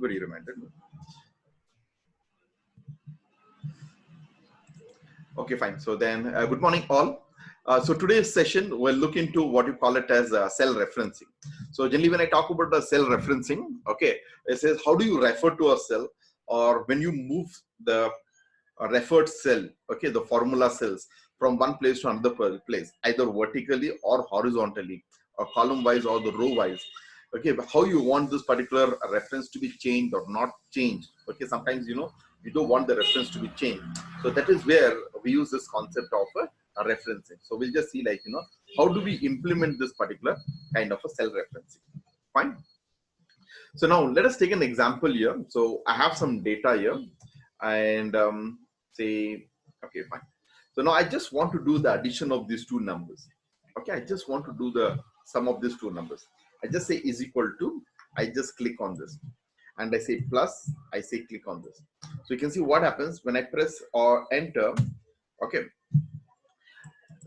Good, you reminded me. Okay, fine. So then, good morning all. So today's session, we'll look into what you call it as cell referencing. So generally when I talk about the cell referencing, okay, it says how do you refer to a cell, or when you move the referred cell, okay, the formula cells from one place to another place, either vertically or horizontally, or column wise or the row wise. Okay, but how you want this particular reference to be changed or not changed. Okay, sometimes you don't want the reference to be changed. So that is where we use this concept of a referencing. So we'll just see, like, how do we implement this particular kind of a cell referencing. Fine. So now let us take an example here. So I have some data here, and say, okay, fine. So now I just want to do the addition of these two numbers. Okay, I just want to do the sum of these two numbers. I just say is equal to, I just click on this, and I say plus, I say click on this. So you can see what happens when I press or enter. Okay,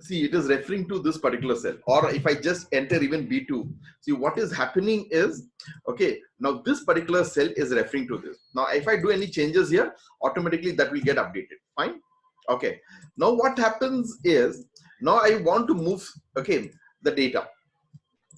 see, it is referring to this particular cell. Or if I just enter even B2, see what is happening is, okay, now this particular cell is referring to this. Now if I do any changes here, automatically that will get updated. Fine. Okay, now what happens is, now I want to move, okay, the data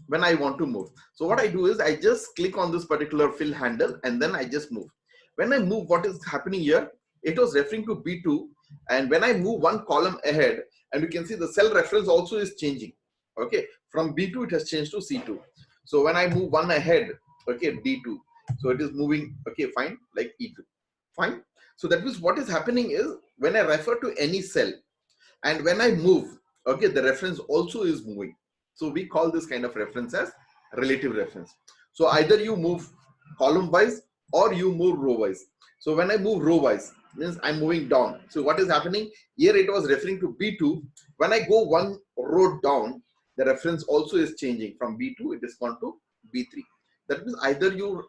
when I want to move. So what I do is I just click on this particular fill handle, and then I just move. When I move, what is happening here, it was referring to B2, and when I move one column ahead, and you can see the cell reference also is changing. Okay, from B2 it has changed to C2. So when I move one ahead, okay, D2, so it is moving, okay, fine, like E2. Fine. So that means what is happening is, when I refer to any cell and when I move, okay, the reference also is moving. So we call this kind of reference as relative reference. So either you move column wise or you move row wise. So when I move row wise, means I'm moving down. So what is happening here, it was referring to B2. When I go one row down, the reference also is changing. From B2 it is gone to B3. That means either you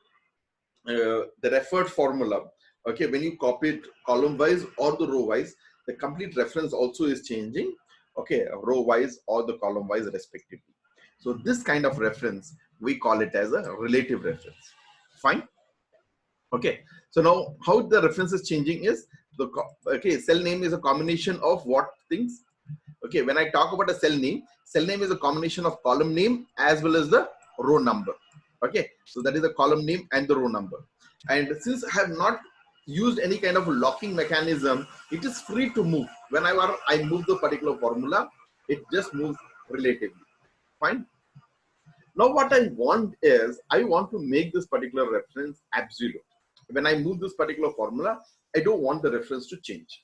the referred formula, okay, when you copy it column wise or the row wise, the complete reference also is changing, okay, row wise or the column wise respectively. So this kind of reference, we call it as a relative reference. Fine. Okay, so now how the reference is changing is, the cell name is a combination of what things. Okay, when I talk about a cell name is a combination of column name as well as the row number. Okay, so that is the column name and the row number. And since I have not used any kind of locking mechanism, it is free to move. Whenever I move the particular formula, it just moves relatively. Fine. Now what I want is, I want to make this particular reference absolute. When I move this particular formula, I don't want the reference to change.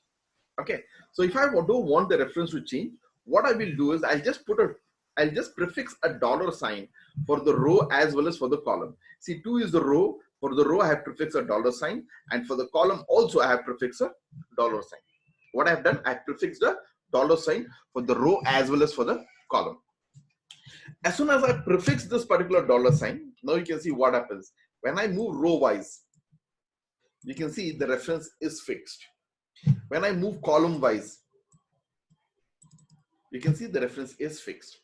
Okay, so if I don't want the reference to change, what I will do is I'll just prefix a dollar sign for the row as well as for the column. See, 2 is the row. For the row I have prefixed a dollar sign, and for the column also I have prefixed a dollar sign. What I have done, I have prefixed a dollar sign for the row as well as for the column. As soon as I prefix this particular dollar sign, now you can see what happens. When I move row wise, you can see the reference is fixed. When I move column wise, you can see the reference is fixed.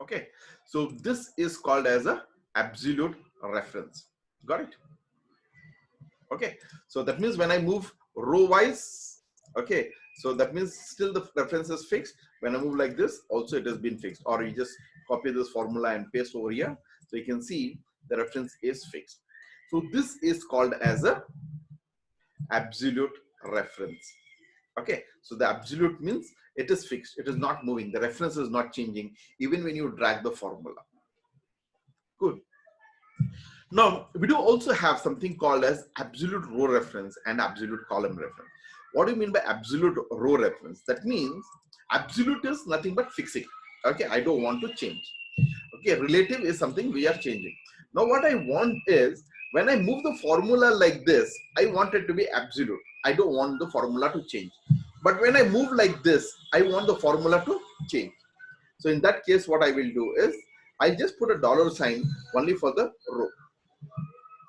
Okay, so this is called as a absolute reference. Got it? Okay, so that means when I move row wise, okay, so that means still the reference is fixed. When I move like this, also it has been fixed. Or you just copy this formula and paste over here, so you can see the reference is fixed. So this is called as a absolute reference. Okay, so the absolute means it is fixed, it is not moving, the reference is not changing even when you drag the formula. Good. Now we do also have something called as absolute row reference and absolute column reference. What do you mean by absolute row reference? That means absolute is nothing but fixing. Okay, I don't want to change. Okay, relative is something we are changing. Now what I want is, when I move the formula like this, I want it to be absolute. I don't want the formula to change. But when I move like this, I want the formula to change. So in that case, what I will do is, I just put a dollar sign only for the row.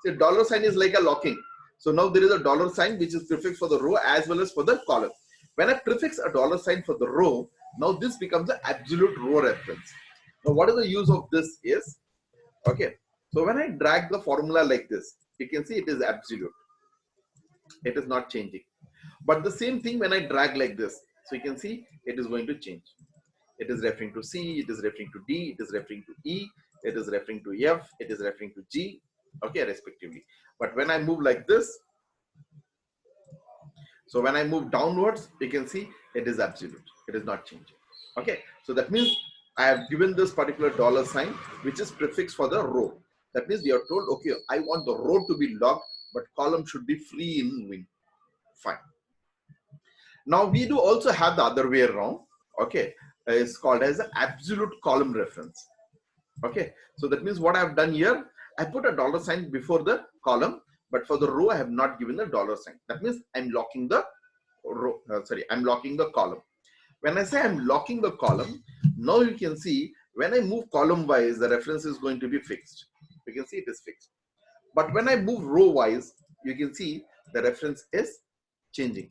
See, dollar sign is like a locking. So now there is a dollar sign which is prefixed for the row as well as for the column. When I prefix a dollar sign for the row, now this becomes an absolute row reference. Now what is the use of this is, okay, so when I drag the formula like this, you can see it is absolute. It is not changing. But the same thing when I drag like this, so you can see it is going to change. It is referring to C, it is referring to D, it is referring to E, it is referring to F, it is referring to G, okay, respectively. But when I move like this, so when I move downwards, you can see it is absolute. It is not changing. Okay, so that means I have given this particular dollar sign, which is prefix for the row. That means we are told, okay, I want the row to be locked, but column should be free in moving. Fine. Now we do also have the other way around. Okay, it's called as an absolute column reference. Okay, so that means what I have done here, I put a dollar sign before the column, but for the row I have not given the dollar sign. That means I'm locking the row. I'm locking the column. When I say I'm locking the column, now you can see when I move column wise, the reference is going to be fixed. You can see it is fixed. But when I move row wise, you can see the reference is changing.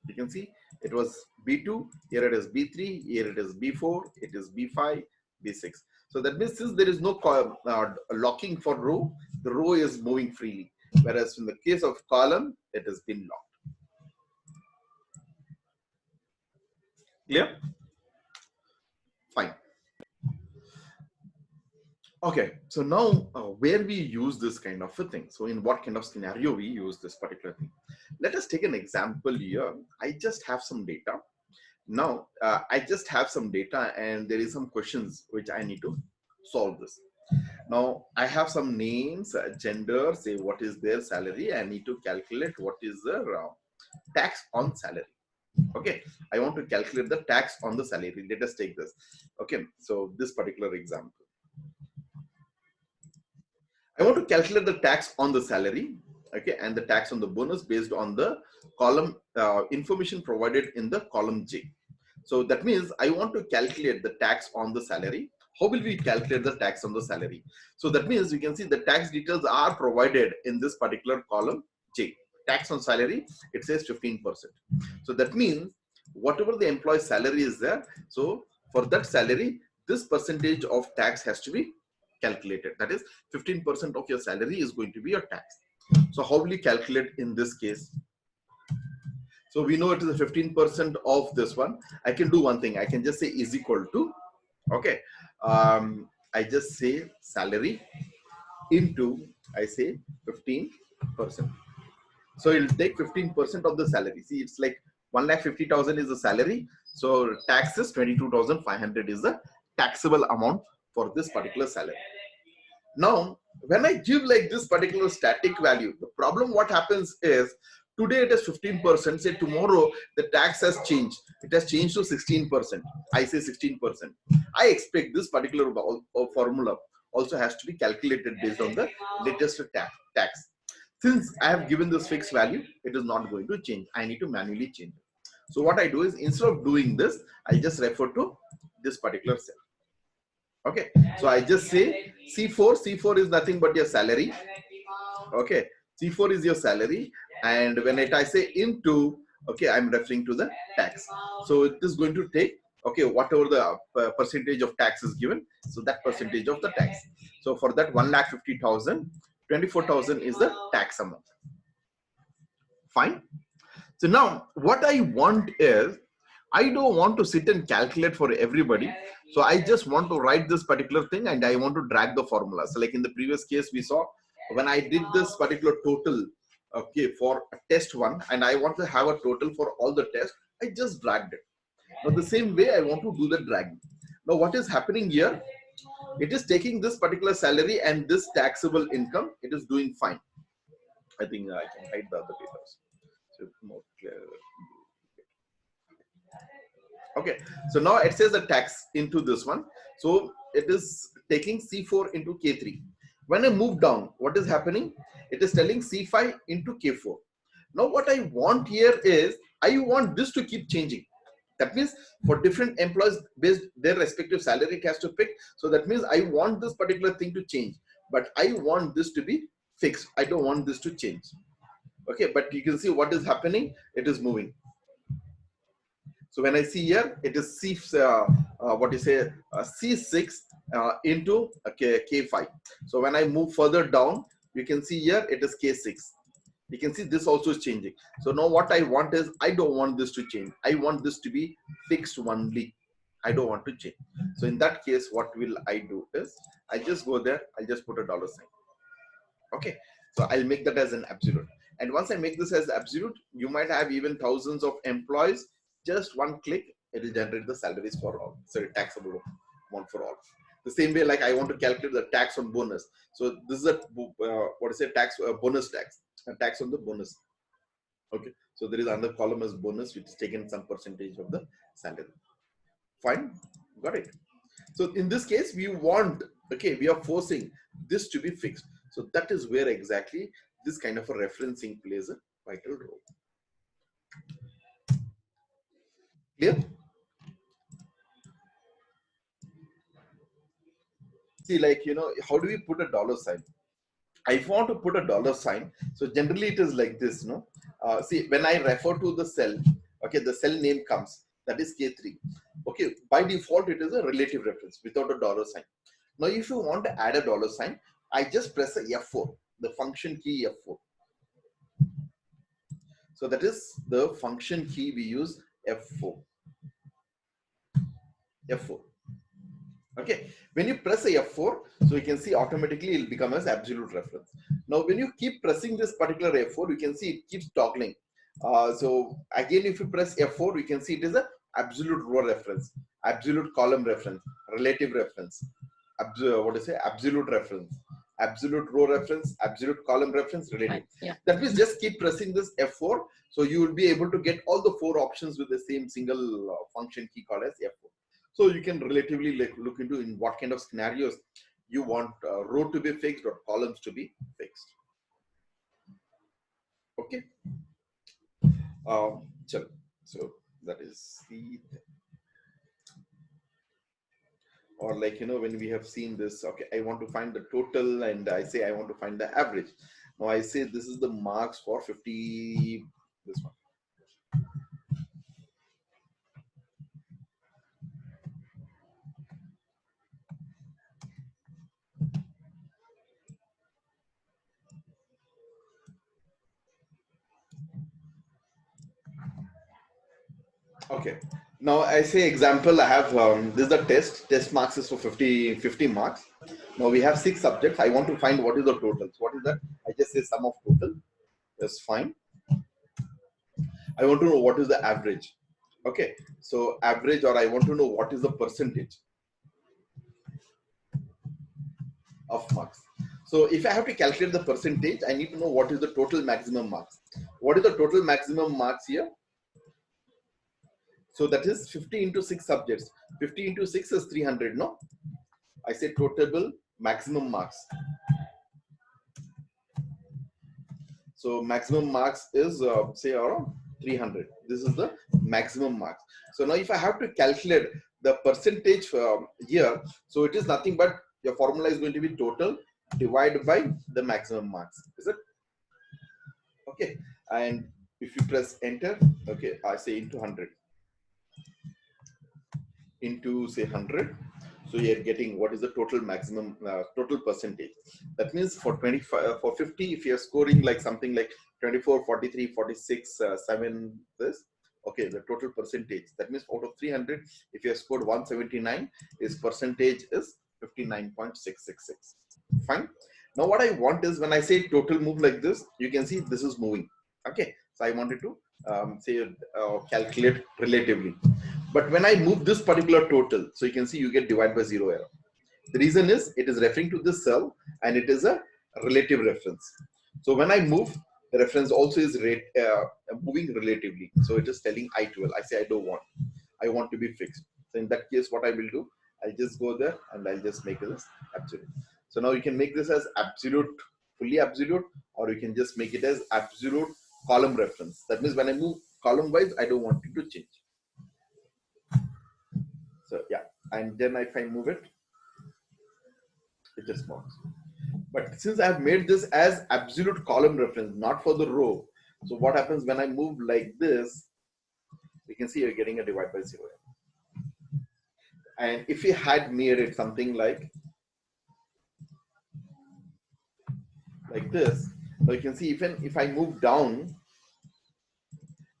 You can see it was B2, here it is B3, here it is B4, it is B5, B6. So that means since there is no locking for row, the row is moving freely. Whereas in the case of column, it has been locked. Clear? Fine. Okay, so now where we use this kind of a thing. So in what kind of scenario we use this particular thing. Let us take an example here. I just have some data. Now, I just have some data and there is some questions which I need to solve this. Now, I have some names, gender, say what is their salary. I need to calculate what is the tax on salary. Okay, I want to calculate the tax on the salary. Let us take this. Okay, so this particular example. I want to calculate the tax on the salary, okay, and the tax on the bonus based on the column information provided in the column J. So that means I want to calculate the tax on the salary. How will we calculate the tax on the salary? So that means you can see the tax details are provided in this particular column J. Tax on salary, it says 15%. So that means whatever the employee's salary is there, so for that salary, this percentage of tax has to be calculated. That is 15% of your salary is going to be your tax. So how will you calculate in this case? So we know it is a 15% of this one. I can do one thing. I can just say is equal to, okay. I just say salary into, I say 15%. So it'll take 15% of the salary. See, it's like 1,50,000 is the salary. So taxes 22,500 is the taxable amount for this particular salary. Now, when I give like this particular static value, the problem what happens is today it is 15%. Say tomorrow the tax has changed. It has changed to 16%. I say 16%. I expect this particular formula also has to be calculated based on the latest tax. Since I have given this fixed value, it is not going to change. I need to manually change it. So what I do is instead of doing this, I just refer to this particular cell. Okay, so I just say C4. C4 is nothing but your salary. Okay, C4 is your salary, and when I say into, okay, I'm referring to the tax. So it is going to take, okay, whatever the percentage of tax is given, so that percentage of the tax. So for that 1,50,000, 24,000 is the tax amount. Fine. So now what I want is, I don't want to sit and calculate for everybody. So I just want to write this particular thing and I want to drag the formula. So like in the previous case we saw, when I did this particular total, okay, for test 1, and I want to have a total for all the tests, I just dragged it. Now the same way I want to do the dragging. Now what is happening here? It is taking this particular salary and this taxable income, it is doing fine. I think I can hide the other papers. So more clear. Okay, so now it says the tax into this one. So it is taking C4 into K3. When I move down, what is happening? It is telling C5 into K4. Now what I want here is, I want this to keep changing. That means for different employees based their respective salary it has to pick. So that means I want this particular thing to change, but I want this to be fixed. I don't want this to change. Okay, but you can see what is happening. It is moving. So when I see here, it is C6 into K5. So when I move further down, You can see here it is K6. You can see this also is changing. So now what I want is, I don't want this to change. I want this to be fixed only. I don't want to change. So in that case, what will I do is, I just go there, I'll just put a dollar sign. Okay, so I'll make that as an absolute. And once I make this as absolute, you might have even thousands of employees. Just one click, it will generate the salaries for all. So taxable amount for all. The same way, like I want to calculate the tax on bonus. So this is a what is it? Tax bonus tax. A tax on the bonus. Okay, so there is another column as bonus, which is taken some percentage of the salary. Fine, got it. So in this case, we want, okay, we are forcing this to be fixed. So that is where exactly this kind of a referencing plays a vital role. Clear? See, like, you know, how do we put a dollar sign? I want to put a dollar sign. So generally it is like this, no? See, when I refer to the cell, okay, the cell name comes, that is K3. Okay, by default, it is a relative reference without a dollar sign. Now, if you want to add a dollar sign, I just press a F4, the function key F4. So that is the function key we use, F4. F4. Okay, when you press a F4, so you can see automatically it will become as absolute reference. Now, when you keep pressing this particular F4, you can see it keeps toggling. So again, if you press F4, you can see it is a absolute row reference, absolute column reference, relative reference, absolute reference, absolute row reference, absolute column reference, relative. Yeah. That means just keep pressing this F4, so you will be able to get all the 4 options with the same single function key called as F4. So you can relatively look into in what kind of scenarios you want row to be fixed or columns to be fixed. Okay. So that is the, or like, you know, when we have seen this, okay, I want to find the total and I say I want to find the average. Now I say this is the marks for 50, this one. Okay. Now I say example, I have, this is the test marks is for 50 marks. Now we have 6 subjects. I want to find what is the total. So what is that? I just say sum of total. That's fine. I want to know what is the average. Okay. So average, or I want to know what is the percentage of marks. So if I have to calculate the percentage, I need to know what is the total maximum marks. What is the total maximum marks here? So that is 50 into 6 subjects. 50 into 6 is 300, no? I say total maximum marks. So maximum marks is say around 300. This is the maximum marks. So now if I have to calculate the percentage here, so it is nothing but your formula is going to be total divided by the maximum marks. Is it? Okay. And if you press enter, okay, I say into 100. Into say 100, so you're getting what is the total maximum total percentage. That means for 25 for 50, if you're scoring like something like 24, 43, 46, 7, this, okay, the total percentage, that means out of 300, if you have scored 179, his percentage is 59.666. Fine. Now what I want is, when I say total move like this, you can see this is moving. Okay, so I wanted to say calculate relatively. But when I move this particular total, so you can see you get divide by 0 error. The reason is it is referring to this cell and it is a relative reference. So when I move, the reference also is moving relatively. So it is telling I12. I say I don't want. I want to be fixed. So in that case, what I will do, I'll just go there and I'll just make this absolute. So now you can make this as absolute, fully absolute, or you can just make it as absolute column reference. That means when I move column wise, I don't want it to change. So yeah, and then if I move it, it just marks. But since I have made this as absolute column reference, not for the row, so what happens when I move like this, you can see you're getting a divide by 0. And if you had made it something like like this. So you can see even if I move down,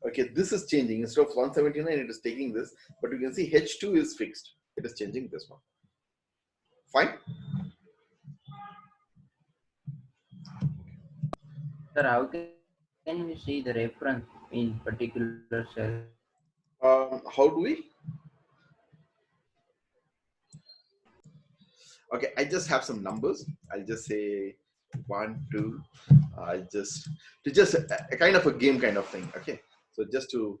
okay, this is changing. Instead of 179, it is taking this, but you can see H2 is fixed. It is changing this one. Fine. Sir, how can we see the reference in particular cell? How do we? Okay, I just have some numbers. I'll just say 1, 2. I just a kind of a game kind of thing. Okay, so just to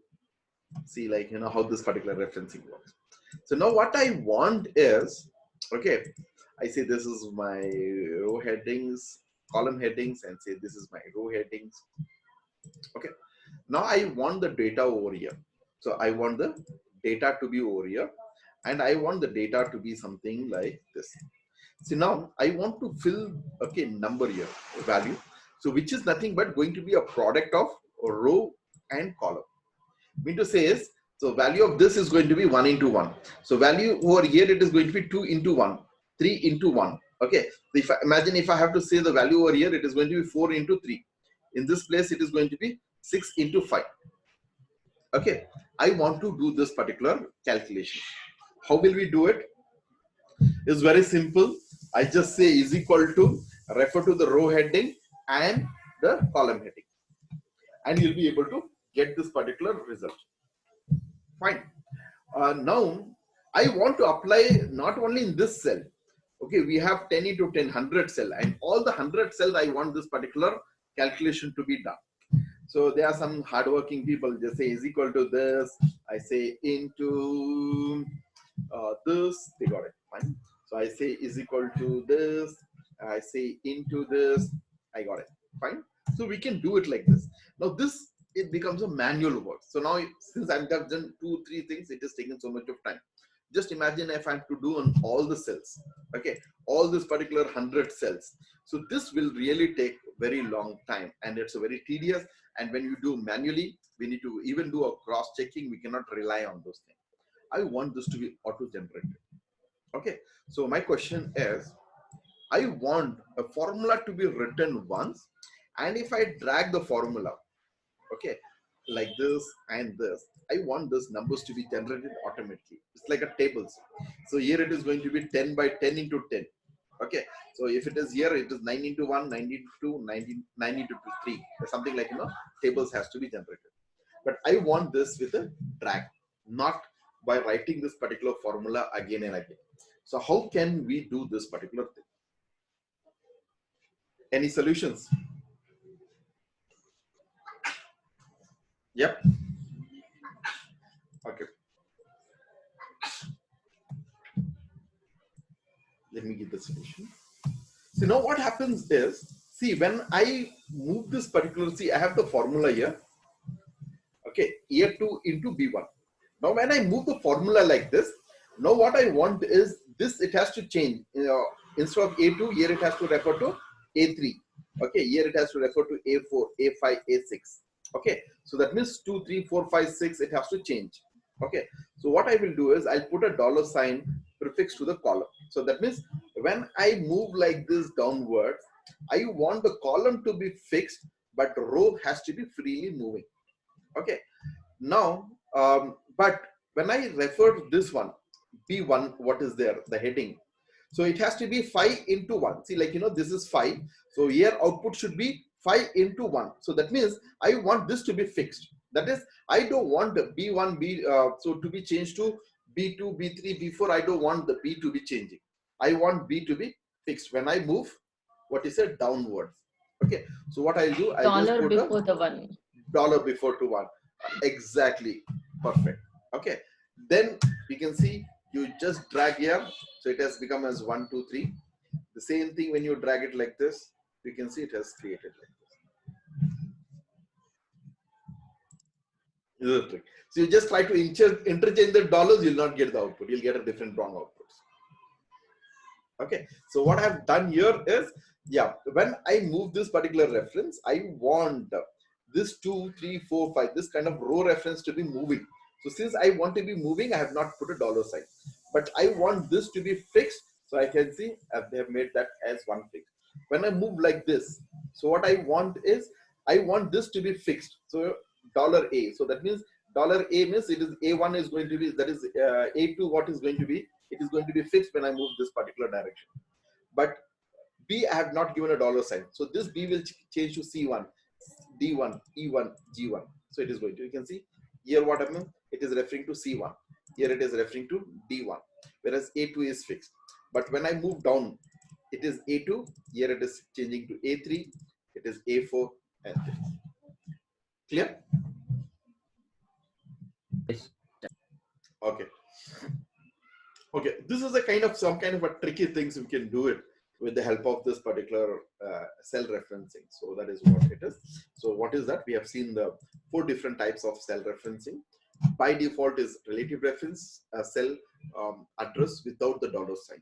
see like how this particular referencing works. So now what I want is, okay, I say this is my row headings, column headings, and say this is my row headings. Okay, now I want the data over here. So I want the data to be over here, and I want the data to be something like this. So now I want to fill, okay, number here, value. So which is nothing but going to be a product of a row and column. Mean to say is, so value of this is going to be 1 into 1. So value over here, it is going to be 2 into 1, 3 into 1. Okay. So if imagine if I have to say the value over here, it is going to be 4 into 3. In this place, it is going to be 6 into 5. Okay. I want to do this particular calculation. How will we do it? It's very simple. I just say is equal to, refer to the row heading and the column heading, and you'll be able to get this particular result. Fine. Now I want to apply not only in this cell. Okay, we have 10 into 10, 100 cell, and all the 100 cells I want this particular calculation to be done. So there are some hardworking people. They say is equal to this. I say into this. They got it. Fine. So I say is equal to this. I say into this. I got it. Fine. So we can do it like this. Now this, it becomes a manual work. So now since I've done 2, 3 things, it is taking so much of time. Just imagine if I have to do on all the cells. Okay, all this particular 100 cells. So this will really take very long time, and it's a very tedious. And when you do manually, we need to even do a cross checking. We cannot rely on those things. I want this to be auto generated. Okay, so my question is, I want a formula to be written once, and if I drag the formula, okay, like this and this, I want these numbers to be generated automatically. It's like a tables. So here it is going to be 10 by 10 into 10. Okay, so if it is here, it is 9 into 1, 9 into 2, 9 into 3, something like, tables has to be generated. But I want this with a drag, not by writing this particular formula again and again. So how can we do this particular thing? Any solutions? Yep. Okay. Let me give the solution. So now what happens is, see, when I move this particular, see, I have the formula here. Okay, A2 into B1. Now when I move the formula like this, now what I want is this, it has to change. Instead of A2, here it has to refer to A3. Okay, here it has to refer to A4, A5, A6. Okay, so that means 2, 3, 4, 5, 6, it has to change. Okay, so what I will do is I'll put a dollar sign prefix to the column. So that means when I move like this downwards, I want the column to be fixed, but row has to be freely moving. Okay, now, but when I refer this one, B1, what is there? The heading. So it has to be 5 into 1. See, like, this is 5. So here output should be 5 into 1. So that means I want this to be fixed. That is, I don't want the B1, so to be changed to B2, B3, B4. I don't want the B to be changing. I want B to be fixed. When I move, what is it? Downwards. Okay. So what I'll do, I'll just Dollar put before a the one. dollar before to 1. Exactly. Perfect. Okay. Then we can see you just drag here. So it has become as 1, 2, 3. The same thing when you drag it like this, you can see it has created like this. This is the trick. So you just try to interchange the dollars, you'll not get the output. You'll get a different wrong outputs. Okay. So what I've done here is, yeah, when I move this particular reference, I want this 2, 3, 4, 5, this kind of row reference to be moving. So since I want to be moving, I have not put a dollar sign, but I want this to be fixed. So I can see they have made that as one fix. When I move like this, so what I want is, I want this to be fixed. So $A. So that means $A means it is A1 is going to be, that is A2 what is going to be, it is going to be fixed when I move this particular direction. But B, I have not given a dollar sign. So this B will change to C1, D1, E1, G1. So it is going to, you can see here what happens, it is referring to C1. Here it is referring to D1, whereas A2 is fixed. But when I move down, it is A2, here it is changing to A3, it is A4 and this. Clear? Yes. Okay. Okay, this is a kind of some kind of a tricky things we can do it with the help of this particular cell referencing. So that is what it is. So what is that? We have seen the 4 different types of cell referencing. By default is relative reference, cell address without the dollar sign.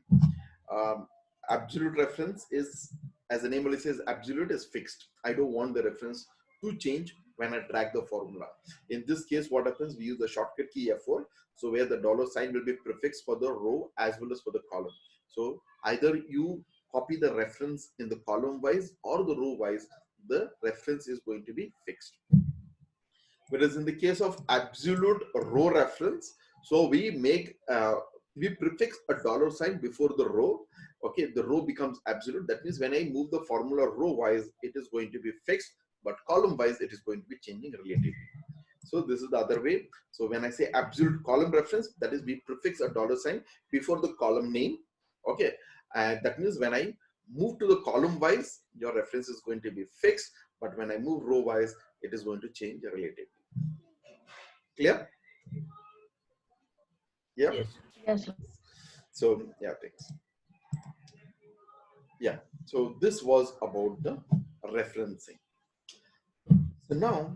Absolute reference is, as the name only says, absolute is fixed. I don't want the reference to change when I drag the formula. In this case, what happens? We use the shortcut key F4. So where the dollar sign will be prefixed for the row as well as for the column. So either you copy the reference in the column wise or the row wise, the reference is going to be fixed. Whereas in the case of absolute row reference, so we make, we prefix a dollar sign before the row. Okay, the row becomes absolute. That means when I move the formula row wise, it is going to be fixed, but column wise, it is going to be changing relatively. So this is the other way. So when I say absolute column reference, that is we prefix a dollar sign before the column name. Okay, and that means when I move to the column wise, your reference is going to be fixed, but when I move row wise, it is going to change relatively. Clear? Yeah. Yes. Yes, sir. So yeah, thanks. Yeah. So this was about the referencing. So now,